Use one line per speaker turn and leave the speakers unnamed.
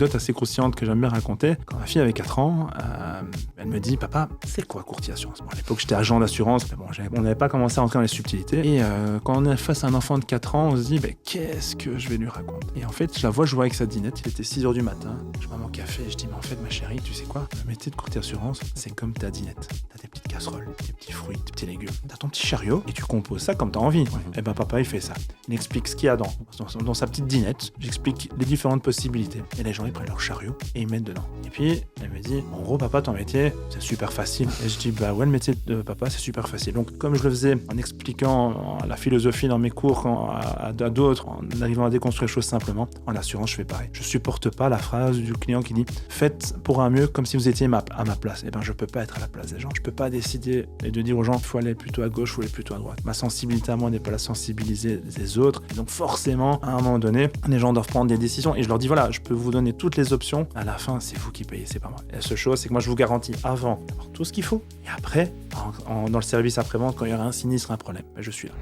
anecdote assez croustillante que j'aime bien raconter. Quand ma fille avait 4 ans, elle me dit « Papa, c'est quoi courtier assurance ?» Bon, à l'époque, j'étais agent d'assurance, mais bon, on n'avait pas commencé à rentrer dans les subtilités. Et quand on est face à un enfant de 4 ans, on se dit « Qu'est-ce que je vais lui raconter ?» Et en fait, je la vois jouer avec sa dinette. Il était 6h du matin. Je prends mon café et je dis « Mais en fait, ma chérie, tu sais quoi ? Le métier de courtier assurance, c'est comme ta dinette. T'as des petites casseroles, des petits fruits, des petits légumes. T'as ton petit chariot et tu composes ça comme t'as envie. » Et ben papa, il fait ça. Il explique ce qu'il y a dans sa petite dinette. J'explique les différentes possibilités. Et les gens, ils prennent leur chariot et ils mettent dedans. Et puis, elle me dit, en gros, papa, ton métier, c'est super facile. Et je dis, bah ouais, le métier de papa, c'est super facile. Donc, comme je le faisais en expliquant la philosophie dans mes cours à d'autres, en arrivant à déconstruire les choses simplement, en assurance, je fais pareil. Je supporte pas la phrase du client qui dit, faites pour un mieux comme si vous étiez à ma place. Et ben, je peux pas être à la place des gens. Je peux pas décider et de dire aux gens, il faut aller plutôt à gauche, il faut aller plutôt à droite. Ma sensibilité à moi n'est pas la sensibilité des autres. Et donc, forcément, à un moment donné, les gens doivent prendre des décisions. Et je leur dis, voilà, je peux vous donner toutes les options. À la fin, c'est vous qui payez, c'est pas moi. Et la seule chose, c'est que moi, je vous garantis avant d'avoir tout ce qu'il faut. Et après, dans le service après-vente, quand il y aura un sinistre, un problème, je suis là.